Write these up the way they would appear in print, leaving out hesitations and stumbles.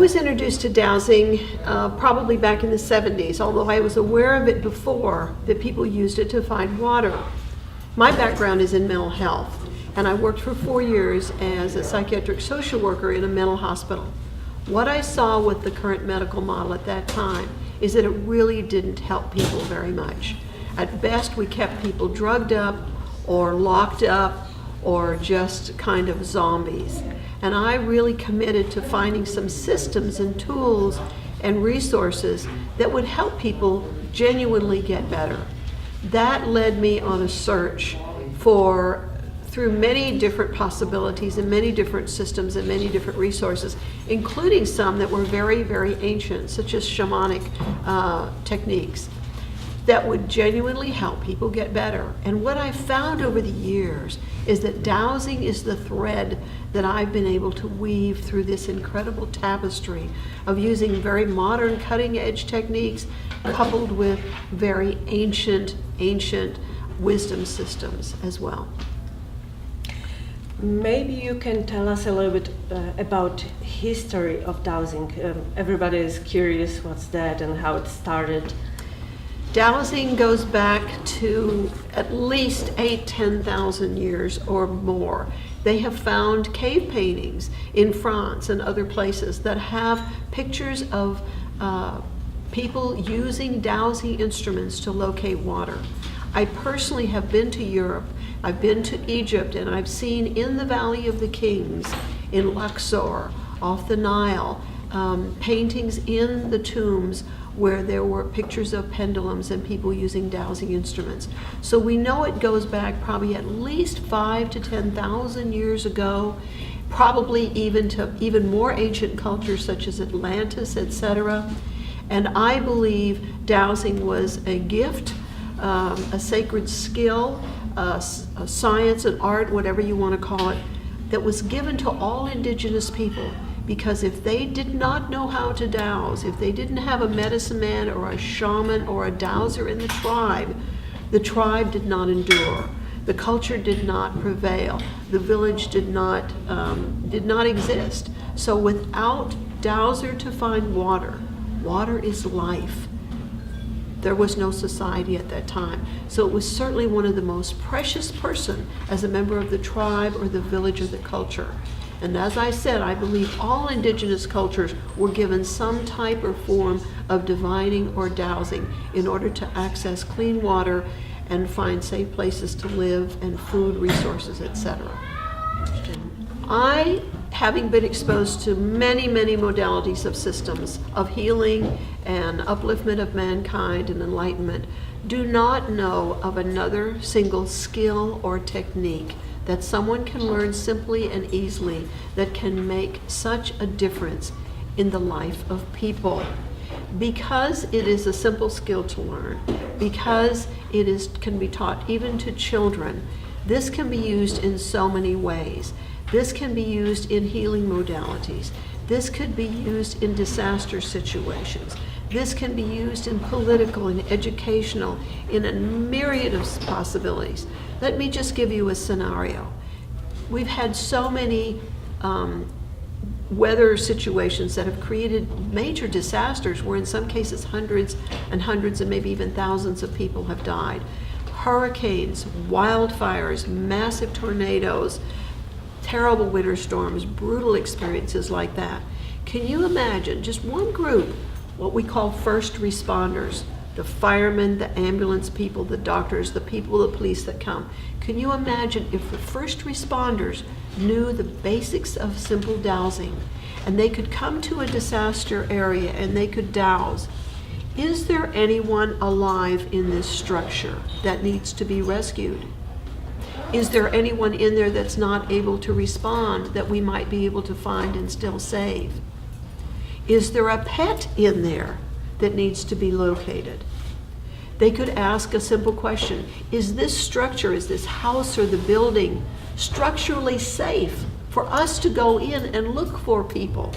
was introduced to dowsing probably back in the 70s, although I was aware of it before, that people used it to find water. My background is in mental health, and I worked for 4 years as a psychiatric social worker in a mental hospital. What I saw with the current medical model at that time is that it really didn't help people very much. At best, we kept people drugged up or locked up or just kind of zombies. And I really committed to finding some systems and tools and resources that would help people genuinely get better. That led me on a search through many different possibilities and many different systems and many different resources, including some that were very, very ancient, such as shamanic techniques that would genuinely help people get better. And what I found over the years is that dowsing is the thread that I've been able to weave through this incredible tapestry of using very modern cutting-edge techniques coupled with very ancient wisdom systems as well. Maybe you can tell us a little bit about history of dowsing. Everybody is curious what's that and how it started. Dowsing goes back to at least 10,000 years or more. They have found cave paintings in France and other places that have pictures of people using dowsing instruments to locate water. I personally have been to Europe, I've been to Egypt, and I've seen in the Valley of the Kings, in Luxor, off the Nile, paintings in the tombs where there were pictures of pendulums and people using dowsing instruments. So we know it goes back probably at least 5,000 to 10,000 years ago, probably even to even more ancient cultures such as Atlantis, etc. And I believe dowsing was a gift, a sacred skill, a science and art, whatever you want to call it, that was given to all indigenous people. Because if they did not know how to dowse, if they didn't have a medicine man or a shaman or a dowser in the tribe did not endure. The culture did not prevail. The village did not exist. So without dowser to find water, water is life. There was no society at that time. So it was certainly one of the most precious person as a member of the tribe or the village or the culture. And as I said, I believe all indigenous cultures were given some type or form of divining or dowsing in order to access clean water and find safe places to live and food resources, etc. I, having been exposed to many, many modalities of systems of healing and upliftment of mankind and enlightenment, do not know of another single skill or technique that someone can learn simply and easily that can make such a difference in the life of people. Because it is a simple skill to learn, because can be taught even to children, this can be used in so many ways. This can be used in healing modalities. This could be used in disaster situations. This can be used in political and educational, in a myriad of possibilities. Let me just give you a scenario. We've had so many weather situations that have created major disasters where in some cases hundreds and hundreds and maybe even thousands of people have died. Hurricanes, wildfires, massive tornadoes, terrible winter storms, brutal experiences like that. Can you imagine just one group, what we call first responders, the firemen, the ambulance people, the doctors, the people, the police that come. Can you imagine if the first responders knew the basics of simple dowsing and they could come to a disaster area and they could dowse? Is there anyone alive in this structure that needs to be rescued? Is there anyone in there that's not able to respond that we might be able to find and still save? Is there a pet in there that needs to be located? They could ask a simple question. Is this structure, is this house or the building structurally safe for us to go in and look for people?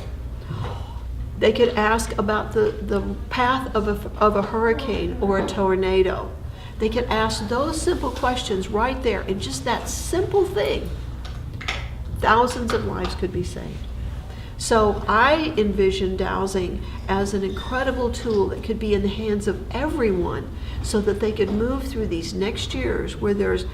They could ask about the path of a hurricane or a tornado. They could ask those simple questions right there, and just that simple thing, thousands of lives could be saved. So I envision dowsing as an incredible tool that could be in the hands of everyone so that they could move through these next years where there's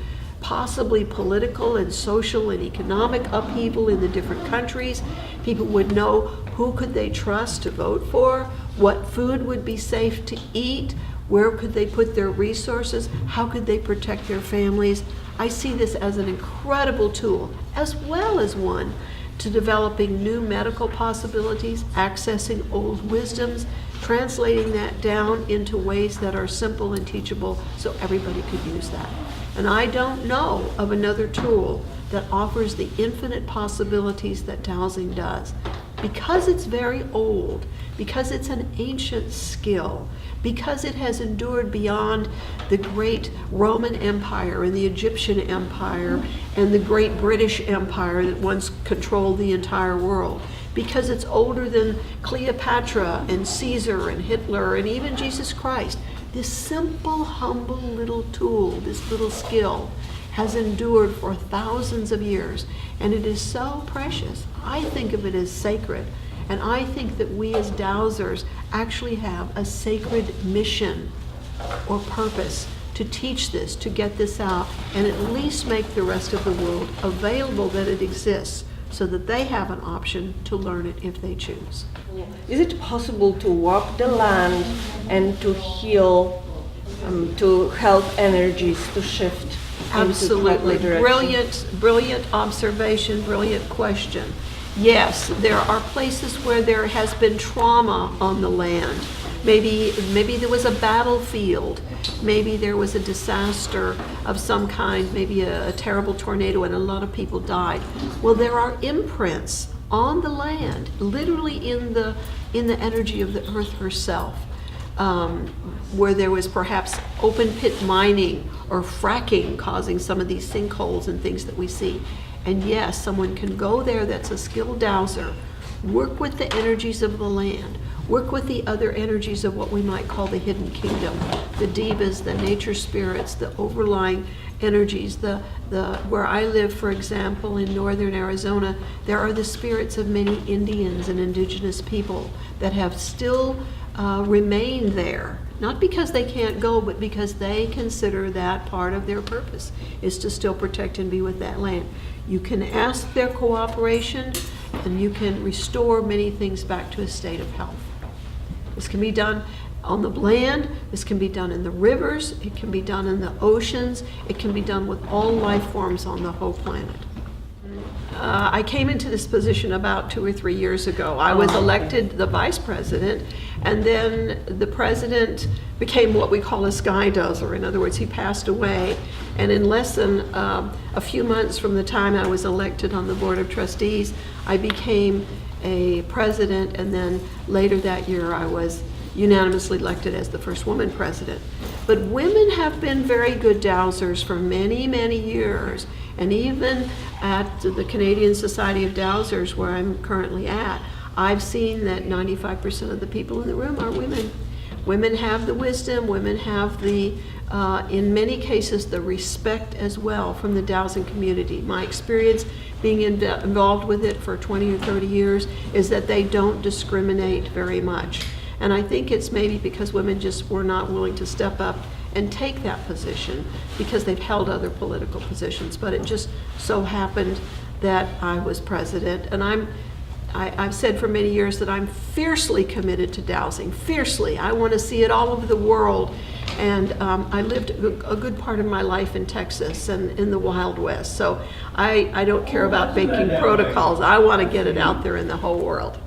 possibly political and social and economic upheaval in the different countries. People would know who could they trust to vote for, what food would be safe to eat, where could they put their resources, how could they protect their families. I see this as an incredible tool, as well as one to developing new medical possibilities, accessing old wisdoms, translating that down into ways that are simple and teachable so everybody could use that. And I don't know of another tool that offers the infinite possibilities that dowsing does. Because it's very old, because it's an ancient skill, because it has endured beyond the great Roman Empire and the Egyptian Empire and the great British Empire that once controlled the entire world, because it's older than Cleopatra and Caesar and Hitler and even Jesus Christ, this simple, humble little tool, this little skill, has endured for thousands of years, and it is so precious. I think of it as sacred, and I think that we as dowsers actually have a sacred mission or purpose to teach this, to get this out, and at least make the rest of the world available that it exists so that they have an option to learn it if they choose. Is it possible to walk the land and to heal, to help energies to shift? Absolutely. Brilliant observation, brilliant question. Yes, there are places where there has been trauma on the land. Maybe there was a battlefield. Maybe there was a disaster of some kind, maybe a terrible tornado and a lot of people died. Well, there are imprints on the land, literally in the energy of the earth herself. Where there was perhaps open pit mining or fracking causing some of these sinkholes and things that we see. And yes, someone can go there that's a skilled dowser, work with the energies of the land, work with the other energies of what we might call the hidden kingdom, the devas, the nature spirits, the overlying energies. Where I live, for example, in northern Arizona, there are the spirits of many Indians and indigenous people that have still remain there, not because they can't go, but because they consider that part of their purpose is to still protect and be with that land. You can ask their cooperation, and you can restore many things back to a state of health. This can be done on the land, this can be done in the rivers, it can be done in the oceans, it can be done with all life forms on the whole planet. I came into this position about 2 or 3 years ago. I was elected the vice president, and then the president became what we call a skydozer. In other words, he passed away, and in less than a few months from the time I was elected on the board of trustees, I became a president, and then later that year I was unanimously elected as the first woman president. But women have been very good dowsers for many, many years. And even at the Canadian Society of Dowsers, where I'm currently at, I've seen that 95% of the people in the room are women. Women have the wisdom, women have in many cases, the respect as well from the dowsing community. My experience being involved with it for 20 or 30 years is that they don't discriminate very much. And I think it's maybe because women just were not willing to step up and take that position because they've held other political positions. But it just so happened that I was president, and I've said for many years that I'm fiercely committed to dowsing, fiercely. I want to see it all over the world. And I lived a good part of my life in Texas and in the Wild West. So I don't care about baking protocols. I want to get it out there in the whole world.